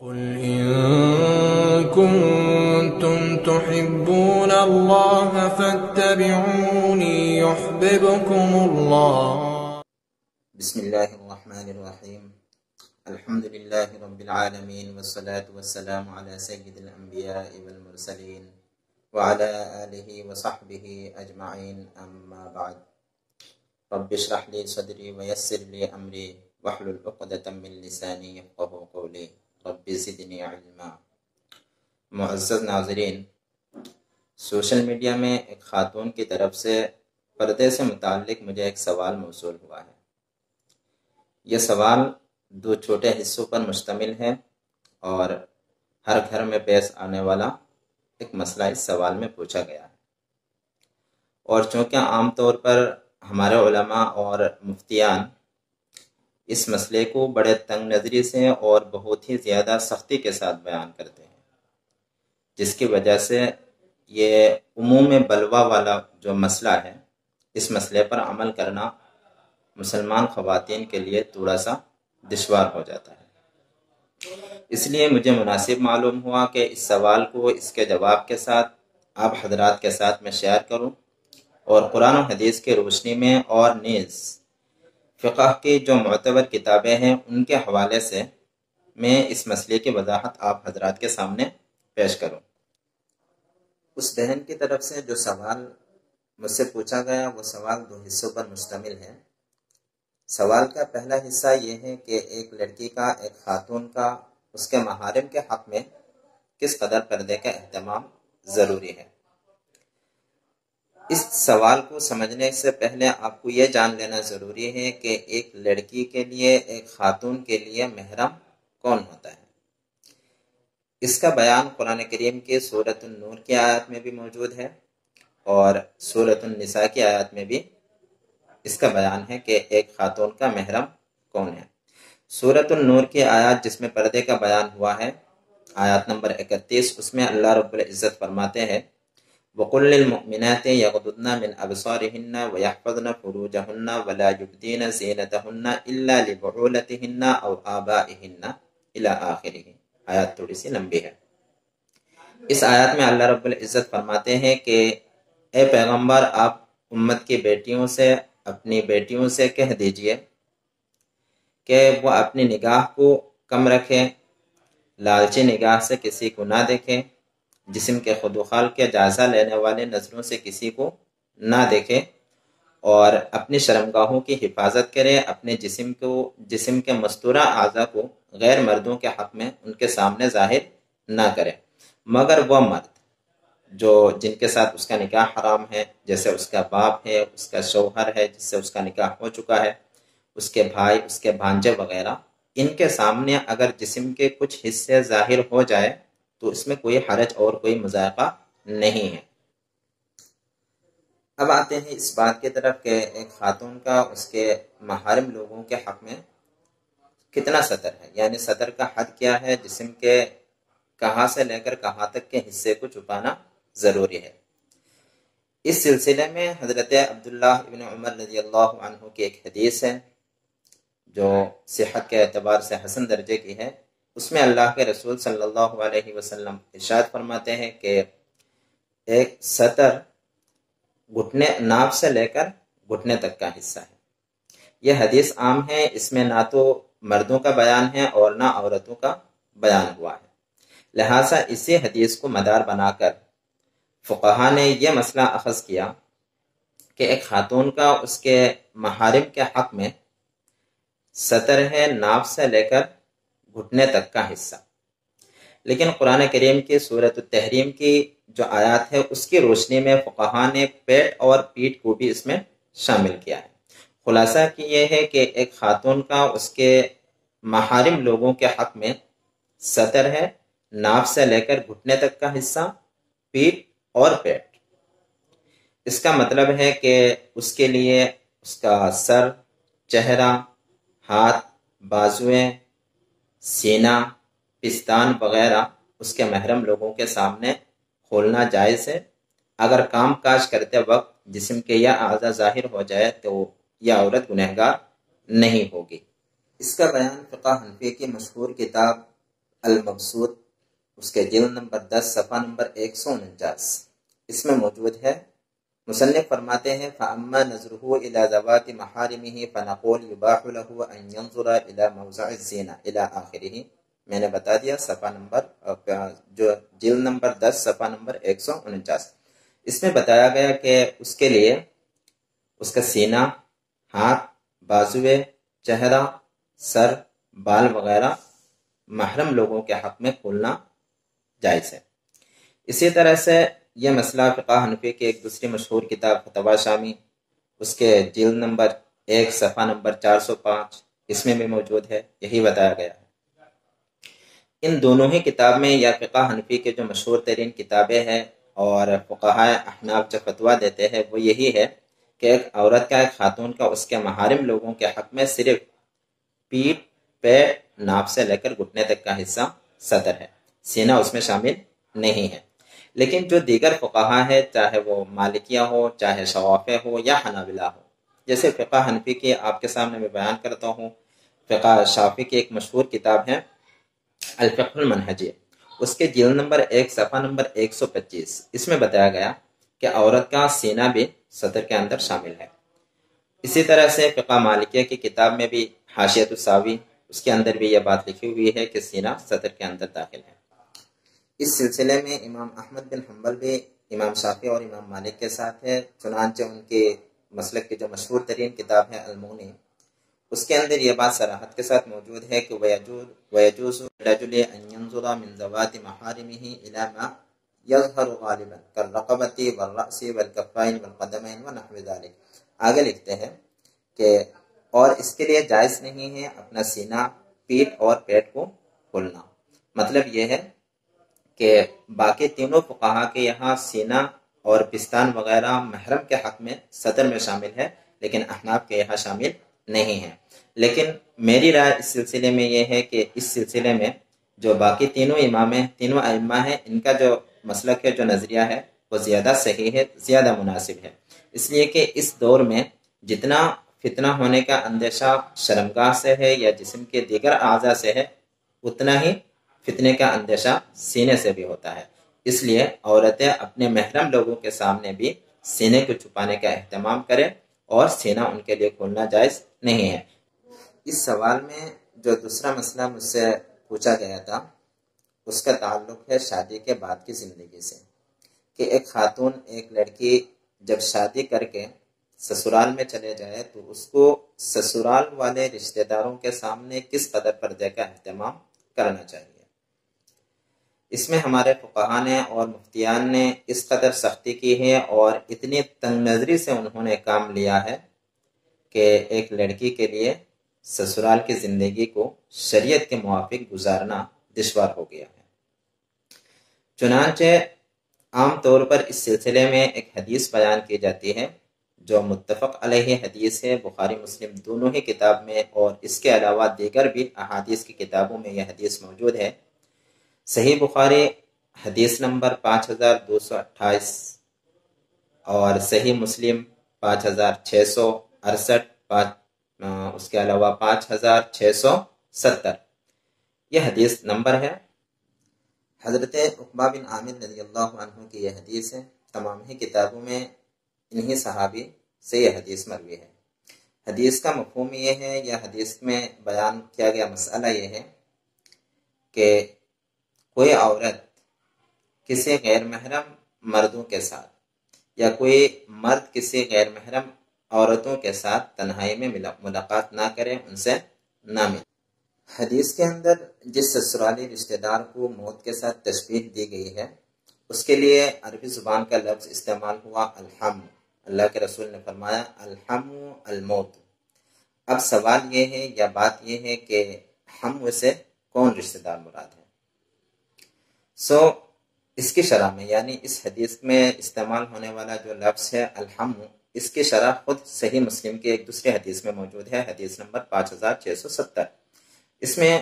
قل إن كنتم تحبون الله فاتبعوني يحببكم الله. بسم الله الرحمن الرحيم. الحمد لله رب العالمين والصلاة والسلام على سيد الأنبياء والمرسلين وعلى آله وصحبه أجمعين، أما بعد. رب اشرح لي صدري ويسر لي أمري واحلل عقدة من لساني يفقهوا قولي رب زدنی علما. معزز ناظرین، سوشل میڈیا میں ایک خاتون کی طرف سے پردے سے متعلق مجھے ایک سوال موصول ہوا ہے. یہ سوال دو چھوٹے حصوں پر مشتمل ہے اور ہر گھر میں پیش آنے والا ایک مسئلہ اس سوال میں پوچھا گیا ہے. اور چونکہ عام طور پر ہمارے علماء اور مفتیان اس مسئلے کو بڑے تنگ نظری سے اور بہت ہی زیادہ سختی کے ساتھ بیان کرتے ہیں، جس کی وجہ سے یہ عموم بلوہ والا جو مسئلہ ہے، اس مسئلے پر عمل کرنا مسلمان خواتین کے لیے تھوڑا سا دشوار ہو جاتا ہے. اس لیے مجھے مناسب معلوم ہوا کہ اس سوال کو اس کے جواب کے ساتھ آپ حضرات کے ساتھ میں شیئر کروں، اور قرآن و حدیث کی روشنی میں اور نیز فقہ کی جو معتبر کتابیں ہیں ان کے حوالے سے میں اس مسئلے کی وضاحت آپ حضرات کے سامنے پیش کروں. اس بہن کی طرف سے جو سوال مجھ سے پوچھا گیا وہ سوال دو حصوں پر مشتمل ہے. سوال کا پہلا حصہ یہ ہے کہ ایک لڑکی کا، ایک خاتون کا اس کے محارم کے حق میں کس قدر پردے کا اہتمام ضروری ہے. اس سوال کو سمجھنے سے پہلے آپ کو یہ جان لینا ضروری ہے کہ ایک لڑکی کے لیے، ایک خاتون کے لیے محرم کون ہوتا ہے. اس کا بیان قرآن کریم کے سورۃ النور کی آیات میں بھی موجود ہے اور سورۃ النساء کی آیات میں بھی اس کا بیان ہے کہ ایک خاتون کا محرم کون ہے. سورۃ النور کی آیات جس میں پردے کا بیان ہوا ہے، آیات نمبر 31، اس میں اللہ رب العزت فرماتے ہیں وَقُلْ لِلْمُؤْمِنَاتِ يَغْضُضْنَ مِنْ أَبْصَارِهِنَّ وَيَحْفَظْنَ فُرُوجَهُنَّ وَلَا يُبْدِينَ زِينَتَهُنَّ إِلَّا لِبُعُولَتِهِنَّ أَوْ آبَائِهِنَّ إِلَى آخِرِهِ. آیات تھوڑی سی لمبی ہے. اس آیات میں اللہ رب العزت فرماتے ہیں کہ اے پیغمبر، آپ امت کی بیٹیوں سے، اپنی بیٹیوں سے کہہ دیجئے کہ وہ اپنی نگاہ کو کم رکھیں، لالچی نگاہ سے کسی کو نہ دیکھیں، جسم کے خود و خال کے جائزہ لینے والے نظروں سے کسی کو نہ دیکھے، اور اپنی شرمگاہوں کی حفاظت کرے، اپنے جسم کے مستورہ اعضاء کو غیر مردوں کے حق میں ان کے سامنے ظاہر نہ کرے، مگر وہ مرد جن کے ساتھ اس کا نکاح حرام ہے، جیسے اس کا باپ ہے، اس کا شوہر ہے جس سے اس کا نکاح ہو چکا ہے، اس کے بھائی، اس کے بھانجے وغیرہ، ان کے سامنے اگر جسم کے کچھ حصے ظاہر ہو جائے تو اس میں کوئی حرج اور کوئی مذائقہ نہیں ہے. اب آتے ہیں اس بات کی طرف کہ ایک خاتون کا اس کے محارم لوگوں کے حق میں کتنا سطر ہے، یعنی سطر کا حد کیا ہے، جسم کے کہاں سے لے کر کہاں تک کے حصے کو چھپانا ضروری ہے. اس سلسلے میں حضرت عبداللہ ابن عمر رضی اللہ عنہ کی ایک حدیث ہے جو صحت کے اعتبار سے حسن درجے کی ہے. اس میں اللہ کے رسول صلی اللہ علیہ وسلم ارشاد فرماتے ہیں کہ ایک سطر گھٹنے، ناف سے لے کر گھٹنے تک کا حصہ ہے. یہ حدیث عام ہے، اس میں نہ تو مردوں کا بیان ہے اور نہ عورتوں کا بیان ہوا ہے. لہٰذا اسی حدیث کو مدار بنا کر فقہا نے یہ مسئلہ اخذ کیا کہ ایک خاتون کا اس کے محارم کے حق میں سطر ہے ناف سے لے کر گھٹنے تک کا حصہ. لیکن قرآن کریم کی سورۃ التحریم کی جو آیات ہے اس کی روشنی میں فقہا نے پیٹ اور پیٹھ کو بھی اس میں شامل کیا ہے. خلاصہ کی یہ ہے کہ ایک خاتون کا اس کے محارم لوگوں کے حق میں سطر ہے ناف سے لے کر گھٹنے تک کا حصہ، پیٹھ اور پیٹ. اس کا مطلب ہے کہ اس کے لیے اس کا سر، چہرہ، ہاتھ، بازویں، سینہ، پستان وغیرہ اس کے محرم لوگوں کے سامنے کھولنا جائز ہے. اگر کام کاج کرتے وقت جسم کے یا اعضاء ظاہر ہو جائے تو یہ عورت گنہگار نہیں ہوگی. اس کا بیان فقہ حنفی کی مشہور کتاب المبسوط اس کے جلد نمبر 10 صفحہ نمبر 149 اس میں موجود ہے۔ مصنف فرماتے ہیں فَأَمَّا نَظْرُهُ إِلَى ذَوَاتِ مَحَارِمِهِ فَنَقُولُ يُبَاحُ لَهُ أَن يَنظُرَ إِلَى مَوْضِعِ الزِّينَةِ إِلَى آخِرِهِ۔ میں نے بتا دیا صفحہ نمبر جو جلد نمبر 10 صفحہ نمبر 149۔ اس میں بتایا گیا کہ اس کے لیے اس کا سینہ، ہاتھ، بازوے، چہرہ، سر، بال وغیرہ محرم لوگوں کے حق میں کھولنا جائز ہے۔ اسی طرح سے یہ مسئلہ فقہ حنفی کی ایک دوسری مشہور کتاب فتویٰ شامی اس کے جلد نمبر 1 صفحہ نمبر 405 اس میں بھی موجود ہے، یہی بتایا گیا ہے۔ ان دونوں ہی کتاب میں یا فقہ حنفی کے جو مشہور ترین کتابیں ہیں اور فقہاء احناف جو فتویٰ دیتے ہیں وہ یہی ہے کہ ایک عورت کا، ایک خاتون کا اس کے محارم لوگوں کے حق میں صرف پیٹھ، پیر، ناف سے لے کر گھٹنے تک کا حصہ صدر ہے، سینہ اس میں شامل نہیں ہے۔ لیکن جو دیگر فقہاء ہے، چاہے وہ مالکیہ ہو، چاہے شوافیہ ہو یا حنابلہ ہو، جیسے فقہ حنفی کی آپ کے سامنے میں بیان کرتا ہوں، فقہ شافعی کی ایک مشہور کتاب ہے الفقہ المنہجی، اس کے جلد نمبر 1 صفحہ نمبر 125 اس میں بتایا گیا کہ عورت کا سینہ بھی صدر کے اندر شامل ہے۔ اسی طرح سے فقہ مالکیہ کی کتاب میں بھی حاشیۃ الساوی اس کے اندر بھی یہ بات لکھی ہوئی ہے کہ سینہ صدر کے اندر داخل ہے۔ اس سلسلے میں امام احمد بن حنبل بھی امام شافعی اور امام مالک کے ساتھ ہے، چنانچہ ان کے مسلک کی جو مشہور ترین کتاب ہے المغنی اس کے اندر یہ بات صراحت کے ساتھ موجود ہے کہ وَيَجُوزُ لِلرَّجُلِ أَن يَنظُرَ مِن ذَوَاتِ مَحَارِمِهِ إِلَى مَا يَظْهَرُ غَالِبًا كَالرَّقَبَةِ وَالرَّأْسِ وَالْكَفَّيْنِ وَالْقَدَمَيْنِ وَنَحْوِ ذَلِكَ۔ آگے لکھتے ہیں کہ اور اس کے لیے جائز نہیں ہے اپنا سینہ، پیٹھ اور پیٹ کو کھولنا۔ مطلب یہ ہے کہ باقی تینوں فقہا کے یہاں سینہ اور پستان وغیرہ محرم کے حق میں صدر میں شامل ہے، لیکن احناف کے یہاں شامل نہیں ہے۔ لیکن میری رائے اس سلسلے میں یہ ہے کہ اس سلسلے میں جو باقی تینوں امام ہیں، تینوں ائمہ ہیں، ان کا جو مسلک ہے، جو نظریہ ہے وہ زیادہ صحیح ہے، زیادہ مناسب ہے، اس لیے کہ اس دور میں جتنا فتنہ ہونے کا اندیشہ شرمگاہ سے ہے یا جسم کے دیگر اعضاء سے ہے، اتنا ہی فتنے کا اندیشہ سینے سے بھی ہوتا ہے۔ اس لیے عورتیں اپنے محرم لوگوں کے سامنے بھی سینے کو چھپانے کا اہتمام کریں اور سینہ ان کے لیے کھولنا جائز نہیں ہے۔ اس سوال میں جو دوسرا مسئلہ مجھ سے پوچھا گیا تھا اس کا تعلق ہے شادی کے بعد کی زندگی سے، کہ ایک خاتون، ایک لڑکی جب شادی کر کے سسرال میں چلے جائے تو اس کو سسرال والے رشتہ داروں کے سامنے کس قدر پردے کا اہتمام کرنا چاہیے۔ اس میں ہمارے فقہاء نے اور مفتیان نے اس قدر سختی کی ہے اور اتنی تنگ نظری سے انہوں نے کام لیا ہے کہ ایک لڑکی کے لیے سسرال کی زندگی کو شریعت کے موافق گزارنا دشوار ہو گیا ہے۔ چنانچہ عام طور پر اس سلسلے میں ایک حدیث بیان کی جاتی ہے جو متفق علیہ حدیث ہے، بخاری مسلم دونوں ہی کتاب میں، اور اس کے علاوہ دیگر بھی احادیث کی کتابوں میں یہ حدیث موجود ہے۔ صحیح بخاری حدیث نمبر 5228 اور صحیح مسلم 5668، اس کے علاوہ 5670 یہ حدیث نمبر ہے۔ حضرت عقبہ بن عامر رضی اللہ عنہ کی یہ حدیث ہے، تمام ہی کتابوں میں انہی صحابی سے یہ حدیث مروی ہے۔ حدیث کا مفہوم یہ ہے، یا حدیث میں بیان کیا گیا مسئلہ یہ ہے کہ کوئی عورت کسی غیر محرم مردوں کے ساتھ یا کوئی مرد کسی غیر محرم عورتوں کے ساتھ تنہائی میں ملاقات نہ کرے، ان سے نہ ملے۔ حدیث کے اندر جس سسرالی رشتہ دار کو موت کے ساتھ تشبیہ دی گئی ہے اس کے لیے عربی زبان کا لفظ استعمال ہوا الحم۔ اللہ کے رسول نے فرمایا الحم الموت۔ اب سوال یہ ہے یا بات یہ ہے کہ ہم سے کون رشتہ دار مراد ہے؟ اس کی شرح میں، یعنی اس حدیث میں استعمال ہونے والا جو لفظ ہے الحم، اس کی شرح خود صحیح مسلم کی ایک دوسری حدیث میں موجود ہے، حدیث نمبر 5670۔ اس میں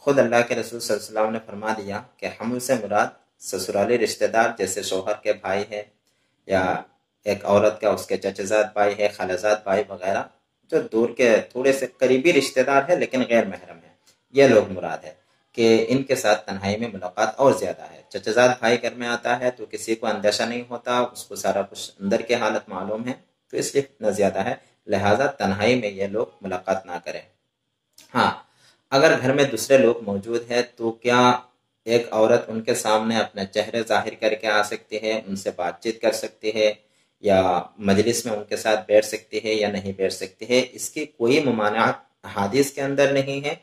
خود اللہ کے رسول صلی اللہ علیہ وسلم نے فرما دیا کہ ہم سے مراد سسرالی رشتہ دار جیسے شوہر کے بھائی ہے، یا ایک عورت کا اس کے چچزاد بھائی ہے، خالزاد بھائی وغیرہ، جو دور کے تھوڑے سے قریبی رشتہ دار ہے لیکن غیر محرم ہے، یہ لوگ مراد ہے۔ کہ ان کے ساتھ تنہائی میں ملاقات اور زیادہ ہے۔ چچزاد بھائی گھر میں آتا ہے تو کسی کو اندیشہ نہیں ہوتا، اس کو سارا کچھ اندر کی حالت معلوم ہے، تو اس لیے فتنہ زیادہ ہے، لہٰذا تنہائی میں یہ لوگ ملاقات نہ کریں۔ ہاں، اگر گھر میں دوسرے لوگ موجود ہیں تو کیا ایک عورت ان کے سامنے اپنا چہرے ظاہر کر کے آ سکتی ہے، ان سے بات چیت کر سکتی ہے، یا مجلس میں ان کے ساتھ بیٹھ سکتی ہے یا نہیں بیٹھ سکتی ہے؟ اس کی کوئی ممانعت حدیث کے اندر نہیں ہے،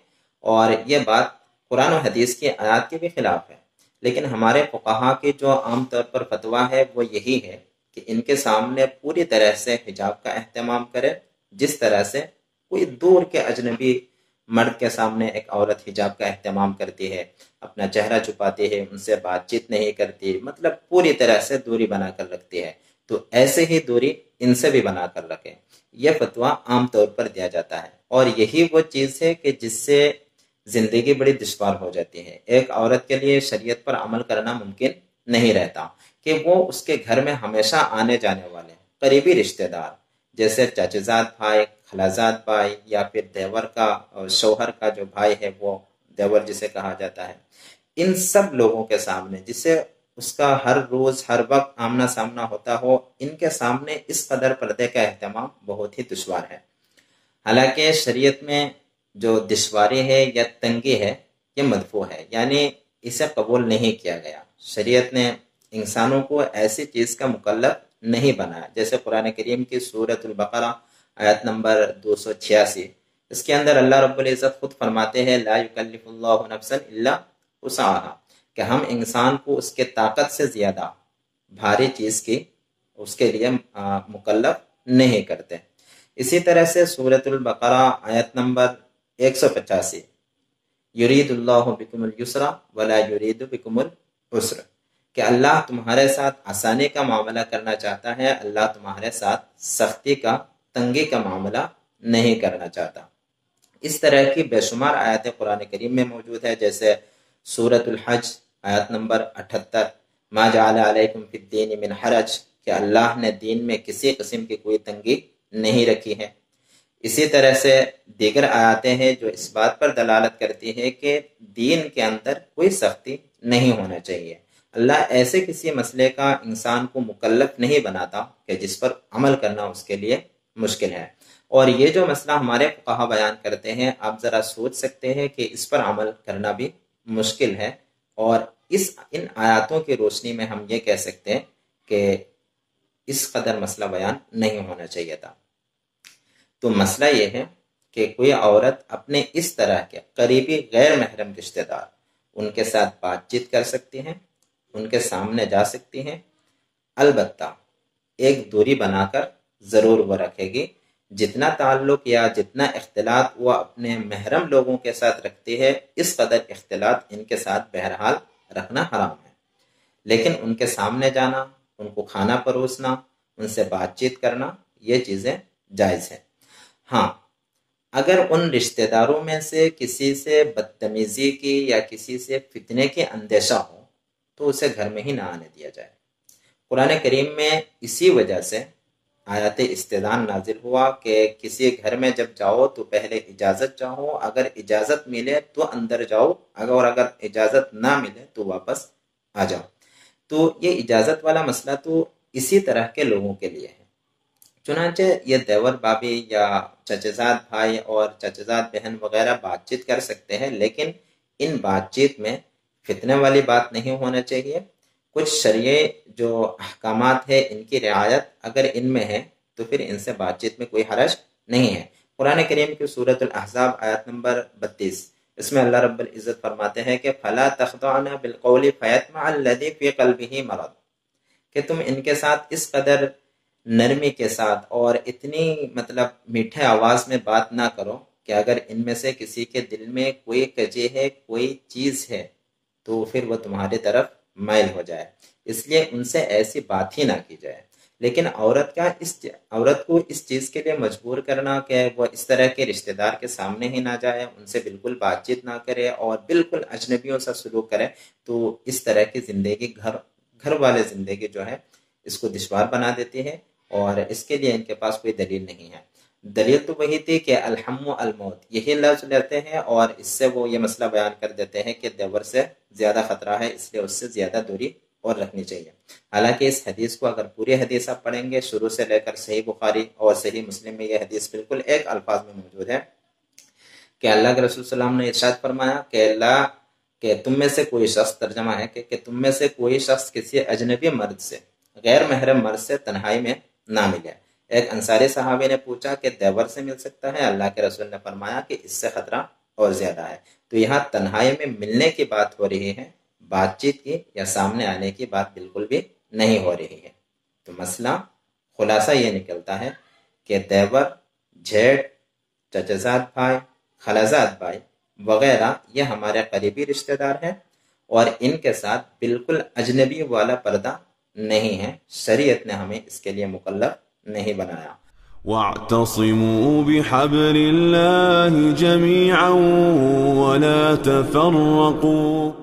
اور یہ بات قرآن و حدیث کی آیات کے بھی خلاف ہے۔ لیکن ہمارے فقہا کی جو عام طور پر فتویٰ ہے وہ یہی ہے کہ ان کے سامنے پوری طرح سے حجاب کا اہتمام کرے، جس طرح سے کوئی دور کے اجنبی مرد کے سامنے ایک عورت حجاب کا اہتمام کرتی ہے، اپنا چہرہ چھپاتی ہے، ان سے بات چیت نہیں کرتی، مطلب پوری طرح سے دوری بنا کر رکھتی ہے، تو ایسے ہی دوری ان سے بھی بنا کر رکھیں۔ یہ فتویٰ عام طور پر دیا جاتا ہے، اور یہی وہ چیز ہے کہ جس سے زندگی بڑی دشوار ہو جاتی ہے۔ ایک عورت کے لیے شریعت پر عمل کرنا ممکن نہیں رہتا کہ وہ اس کے گھر میں ہمیشہ آنے جانے والے قریبی رشتہ دار، جیسے چچزاد بھائی، خالازاد بھائی، یا پھر دیور کا شوہر کا جو بھائی ہے وہ دیور جسے کہا جاتا ہے، ان سب لوگوں کے سامنے جسے اس کا ہر روز ہر وقت آمنا سامنا ہوتا ہو، ان کے سامنے اس قدر پردے کا اہتمام بہت ہی دشوار ہے۔ حالانکہ شریعت میں جو دشواری ہے یا تنگی ہے یہ مدفوع ہے، یعنی اسے قبول نہیں کیا گیا۔ شریعت نے انسانوں کو ایسی چیز کا مکلف نہیں بنایا، جیسے قرآن کریم کی سورۃ البقرہ آیت نمبر 286، اس کے اندر اللہ رب العزت خود فرماتے ہیں لا یکلف اللہ نفسا الا وسعها، کہ ہم انسان کو اس کے طاقت سے زیادہ بھاری چیز کی اس کے لیے مکلف نہیں کرتے۔ اسی طرح سے سورۃ البقرہ آیت نمبر 185، یرید اللہ بکم الیسر ولا یرید بکم العسر، کہ اللہ تمہارے ساتھ آسانی کا معاملہ کرنا چاہتا ہے، اللہ تمہارے ساتھ سختی کا، تنگی کا معاملہ نہیں کرنا چاہتا۔ اس طرح کی بے شمار آیتیں قرآن کریم میں موجود ہے، جیسے سورۃ الحج آیت نمبر 78، ما جعل علیکم فی الدین من حرج، کہ اللہ نے دین میں کسی قسم کی کوئی تنگی نہیں رکھی ہے۔ اسی طرح سے دیگر آیاتیں ہیں جو اس بات پر دلالت کرتی ہے کہ دین کے اندر کوئی سختی نہیں ہونا چاہیے۔ اللہ ایسے کسی مسئلے کا انسان کو مکلف نہیں بناتا کہ جس پر عمل کرنا اس کے لیے مشکل ہے۔ اور یہ جو مسئلہ ہمارے فقہا بیان کرتے ہیں، آپ ذرا سوچ سکتے ہیں کہ اس پر عمل کرنا بھی مشکل ہے، اور ان آیاتوں کی روشنی میں ہم یہ کہہ سکتے ہیں کہ اس قدر مسئلہ بیان نہیں ہونا چاہیے تھا۔ تو مسئلہ یہ ہے کہ کوئی عورت اپنے اس طرح کے قریبی غیر محرم رشتہ دار ان کے ساتھ بات چیت کر سکتی ہیں، ان کے سامنے جا سکتی ہیں، البتہ ایک دوری بنا کر ضرور وہ رکھے گی۔ جتنا تعلق یا جتنا اختلاط وہ اپنے محرم لوگوں کے ساتھ رکھتی ہے، اس قدر اختلاط ان کے ساتھ بہرحال رکھنا حرام ہے، لیکن ان کے سامنے جانا، ان کو کھانا پروسنا، ان سے بات چیت کرنا، یہ چیزیں جائز ہیں۔ ہاں، اگر ان رشتہ داروں میں سے کسی سے بدتمیزی کی یا کسی سے فتنے کے اندیشہ ہو تو اسے گھر میں ہی نہ آنے دیا جائے۔ قرآن کریم میں اسی وجہ سے آیات استئذان نازل ہوا کہ کسی گھر میں جب جاؤ تو پہلے اجازت چاہو، اگر اجازت ملے تو اندر جاؤ، اگر اجازت نہ ملے تو واپس آ جاؤ۔ تو یہ اجازت والا مسئلہ تو اسی طرح کے لوگوں کے لیے ہے۔ چنانچہ یہ دیور بابی یا چچزاد بھائی اور چچزاد بہن وغیرہ بات چیت کر سکتے ہیں، لیکن ان بات چیت میں فتنے والی بات نہیں ہونا چاہیے۔ کچھ شرعی جو احکامات ہیں ان کی رعایت اگر ان میں ہے تو پھر ان سے بات چیت میں کوئی حرج نہیں ہے۔ قرآن کریم کی سورۃ الاحزاب آیت نمبر 32، اس میں اللہ رب العزت فرماتے ہیں کہ فَلَا تَخْضَعْنَ بِالْقَوْلِ فَيَطْمَعَ الَّذِي فِي قَلْبِهِ مَرَضٌ، کہ تم ان کے ساتھ اس قدر نرمی کے ساتھ اور اتنی میٹھے آواز میں بات نہ کرو کہ اگر ان میں سے کسی کے دل میں کوئی کجی ہے، کوئی چیز ہے، تو پھر وہ تمہاری طرف مائل ہو جائے، اس لیے ان سے ایسی بات ہی نہ کی جائے۔ لیکن عورت کو اس چیز کے لیے مجبور کرنا کہ وہ اس طرح کے رشتہ دار کے سامنے ہی نہ جائے، ان سے بالکل بات چیت نہ کرے اور بالکل اجنبیوں سے سلوک کرے، تو اس طرح کی زندگی گھر والے زندگی جو ہے اس کو دشوار بنا دیتی ہے، اور اس کے لیے ان کے پاس کوئی دلیل نہیں ہے۔ دلیل تو وہی تھی کہ الحم و الموت یہی لفظ لیتے ہیں، اور اس سے وہ یہ مسئلہ بیان کر دیتے ہیں کہ دیور سے زیادہ خطرہ ہے، اس لیے اس سے زیادہ دوری اور رکھنی چاہیے۔ حالانکہ اس حدیث کو اگر پوری حدیث آپ پڑھیں گے شروع سے لے کر صحیح بخاری اور صحیح مسلم میں، یہ حدیث بالکل ایک الفاظ میں موجود ہے کہ اللہ کے رسول صلی اللہ علیہ وسلم نے ارشاد فرمایا کہ تم میں سے کوئی شخص، ترجمہ ہے کہ تم میں سے کوئی شخص کسی اجنبی مرد سے، غیر محرم مرد سے تنہائی میں نہ ملے۔ ایک انصاری صحابی نے پوچھا کہ دیور سے مل سکتا ہے؟ اللہ کے رسول نے فرمایا کہ اس سے خطرہ اور زیادہ ہے۔ تو یہاں تنہائی میں ملنے کی بات ہو رہی ہے، بات چیت کی یا سامنے آنے کی بات بالکل بھی نہیں ہو رہی ہے۔ تو مسئلہ خلاصہ یہ نکلتا ہے کہ دیور، جھیٹ، چچزاد بھائی، خالزاد بھائی وغیرہ یہ ہمارے قریبی رشتہ دار ہیں، اور ان کے ساتھ بالکل اجنبی والا پردہ نہیں ہے، شریعت نے ہمیں اس کے لیے مکلف نہیں بنایا۔ واعتصموا بحبل الله جميعا ولا تفرقوا